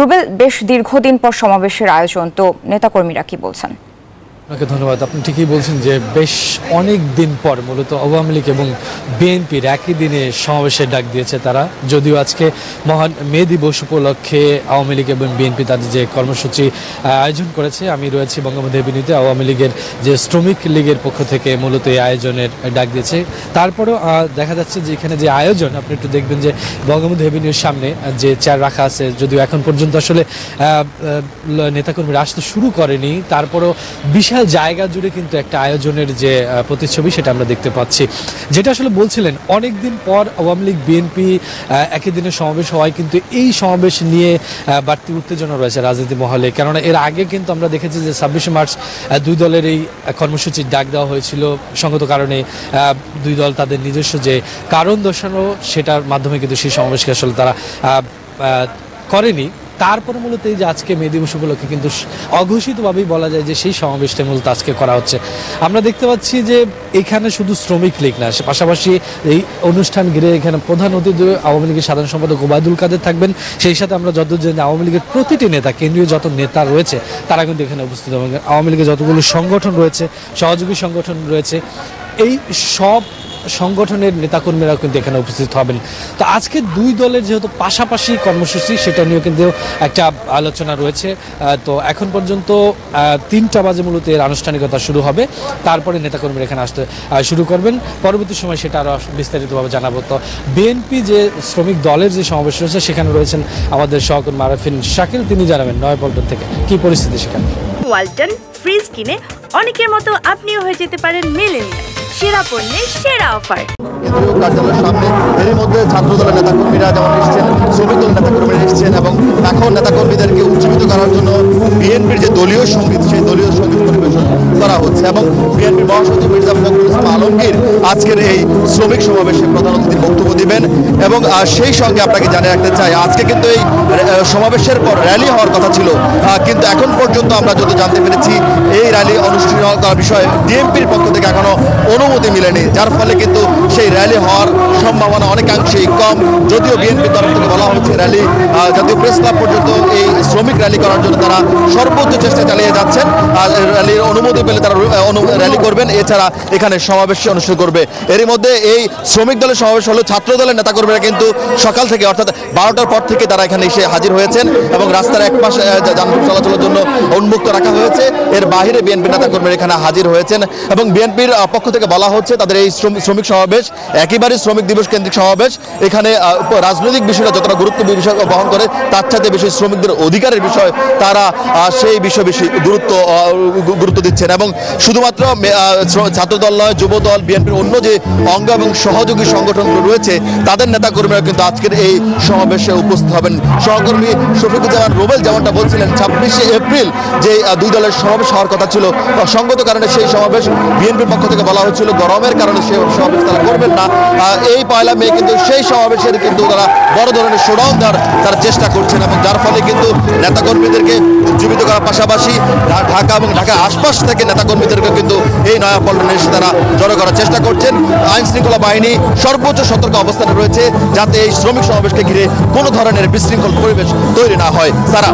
রুবেল, বেশ দীর্ঘদিন পর সমাবেশের আয়োজন, তো নেতাকর্মীরা কি বলছেন? আপনাকে ধন্যবাদ। আপনি ঠিকই বলছেন যে বেশ অনেক দিন পর মূলত আওয়ামী লীগ এবং বিএনপির একই দিনে সমাবেশের ডাক দিয়েছে তারা। যদিও আজকে মহান মে দিবস উপলক্ষে আওয়ামী লীগ এবং বিএনপি তাদের যে কর্মসূচি আয়োজন করেছে, আমি রয়েছি বঙ্গবন্ধু এভিনিউতে। আওয়ামী লীগের যে শ্রমিক লীগের পক্ষ থেকে মূলত এই আয়োজনের ডাক দিয়েছে। তারপরেও দেখা যাচ্ছে যে এখানে যে আয়োজন, আপনি একটু দেখবেন যে বঙ্গবন্ধু এভিনিউর সামনে যে চেয়ার রাখা আছে, যদিও এখন পর্যন্ত আসলে নেতাকর্মীরা আসতে শুরু করেনি, তারপরেও বিশাল জায়গা জুড়ে কিন্তু একটা আয়োজনের যে প্রতিচ্ছবি সেটা আমরা দেখতে পাচ্ছি। যেটা আসলে বলছিলেন, অনেকদিন পর আওয়ামী লীগ বিএনপি একই দিনে সমাবেশ হওয়ায় কিন্তু এই সমাবেশ নিয়ে বাড়তি উত্তেজনা রয়েছে রাজনীতি মহলে। কেননা এর আগে কিন্তু আমরা দেখেছি যে 26শে মার্চ দুই দলের এই কর্মসূচির ডাক দেওয়া হয়েছিল। সঙ্গত কারণে দুই দল তাদের নিজস্ব যে কারণ দর্শানো, সেটার মাধ্যমে কিন্তু সেই সমাবেশকে আসলে তারা করেনি। তারপরে মূলত এই যে আজকে মে দিবস উপলক্ষে কিন্তু অঘোষিতভাবেই বলা যায় যে সেই সমাবেশটা মূলত আজকে করা হচ্ছে। আমরা দেখতে পাচ্ছি যে এখানে শুধু শ্রমিক লীগ না, পাশাপাশি এই অনুষ্ঠান ঘিরে এখানে প্রধান অতিথি আওয়ামী লীগের সাধারণ সম্পাদক ওবায়দুল কাদের থাকবেন। সেই সাথে আমরা যতদূর জানি আওয়ামী লীগের প্রতিটি নেতা, কেন্দ্রীয় যত নেতা রয়েছে তারা কিন্তু এখানে উপস্থিত হবেন। আওয়ামী লীগের যতগুলো সংগঠন রয়েছে, সহযোগী সংগঠন রয়েছে, এই সব সংগঠনের নেতাকর্মীরাও কিন্তু এখানে উপস্থিত হবেন। তো আজকে দুই দলের যেহেতু পাশাপাশি কর্মসূচি, সেটা নিয়েও কিন্তু একটা আলোচনা রয়েছে। তো এখন পর্যন্ত 3টা বাজে মূলত এর আনুষ্ঠানিকতা শুরু হবে, তারপরে নেতাকর্মীরা এখানে আসতে শুরু করবেন। পরবর্তী সময় সেটা আরও বিস্তারিতভাবে জানাবো। তো বিএনপি যে শ্রমিক দলের যে সমাবেশ রয়েছে সেখানে রয়েছেন আমাদের সহকর্মী আরাফিন শাকিল, তিনি জানাবেন নয়াপল্টন থেকে কি পরিস্থিতি সেখানে। ওয়ালটন ফ্রিজ কিনে অনেকের মতো আপনিও হয়ে যেতে পারেন মিলেনিয়াল। সেরা পণ্যের সেরা অফার। কেন্দ্রীয় কার্যালয়ের সামনে এরই মধ্যে ছাত্র দলের নেতাকর্মীরা যেমন এসছেন, শ্রমিক দলের নেতাকর্মীরা এসছেন এবং এখন নেতাকর্মীদেরকে উজ্জীবিত করার জন্য বিএনপির যে দলীয় সঙ্গীত, সেই দলীয় সঙ্গীত পরিবেশন করা হচ্ছে। এবং বিএনপির মহাসচিব মির্জা ফখরুল ইসলাম আলমগীর আজকের এই শ্রমিক সমাবেশে প্রধান অতিথির বক্তব্য দিবেন। এবং সেই সঙ্গে আপনাকে জানিয়ে রাখতে চাই, আজকে কিন্তু এই সমাবেশের পর র্যালি হওয়ার কথা ছিল, কিন্তু এখন পর্যন্ত আমরা যত জানতে পেরেছি এই র্যালি অনুষ্ঠিত করার বিষয়ে ডিএমপির পক্ষ থেকে এখনো অনুমতি মিলেনি, যার ফলে কিন্তু সেই র্যালি হওয়ার সম্ভাবনা অনেকাংশেই কম। যদিও বিএনপির তরফ থেকে বলা হচ্ছে র্যালি জাতীয় প্রেস ক্লাব পর্যন্ত এই শ্রমিক র্যালি করার জন্য তারা সর্বোচ্চ চেষ্টা চালিয়ে যাচ্ছেন। র্যালির অনুমতি পেলে তারা র্যালি করবেন, এছাড়া এখানে সমাবেশ অনুষ্ঠিত করবে। এরই মধ্যে এই শ্রমিক দলের সমাবেশ হলো, ছাত্র দলের নেতাকর্মীরা কিন্তু সকাল থেকে অর্থাৎ 12টার পর থেকে তারা এখানে এসে হাজির হয়েছেন এবং রাস্তার এক পাশে যানবাহন চলাচলের জন্য উন্মুক্ত রাখা হয়েছে। এর বাইরে বিএনপির নেতাকর্মীরা এখানে হাজির হয়েছেন এবং বিএনপির পক্ষ থেকে বলা হচ্ছে তাদের এই শ্রমিক সমাবেশ একেবারে শ্রমিক দিবস কেন্দ্রিক সমাবেশ। এখানে রাজনৈতিক বিষয়টা যতটা গুরুত্ব বিষয় বহন করে, তার সাথে বেশি শ্রমিকদের অধিকারের বিষয় তারা সেই বিষয়ে বেশি গুরুত্ব দিচ্ছেন। এবং শুধুমাত্র ছাত্রদল নয়, যুবদল, বিএনপির অন্য যে অঙ্গ এবং সহযোগী সংগঠনগুলো রয়েছে তাদের নেতাকর্মীরা কিন্তু আজকের এই সমাবেশে উপস্থিত হবেন। সহকর্মী শফিকুজ্জামান রুবেল যেমনটা বলছিলেন, 26শে এপ্রিল যে দুই দলের সমাবেশ হওয়ার কথা ছিল, সঙ্গত কারণে সেই সমাবেশ বিএনপির পক্ষ থেকে বলা হচ্ছিল গরমের কারণে সেই সমাবেশ তারা করবেন না। এই 1 মে কিন্তু সেই সমাবেশের কিন্তু তারা বড় ধরনের শোডাউন দেওয়ার তারা চেষ্টা করছেন এবং যার ফলে কিন্তু নেতাকর্মীদেরকে উজ্জীবিত করার পাশাপাশি ঢাকা এবং ঢাকার আশপাশ থেকে নেতাকর্মীদেরকে কিন্তু এই নয়াপল্টনে এসে তারা জড়ো করার চেষ্টা করছেন। আইন শৃঙ্খলা বাহিনী সর্বোচ্চ সতর্ক অবস্থানে রয়েছে যাতে এই শ্রমিক সমাবেশকে ঘিরে কোনো ধরনের বিশৃঙ্খল পরিবেশ তৈরি না হয়। সারা।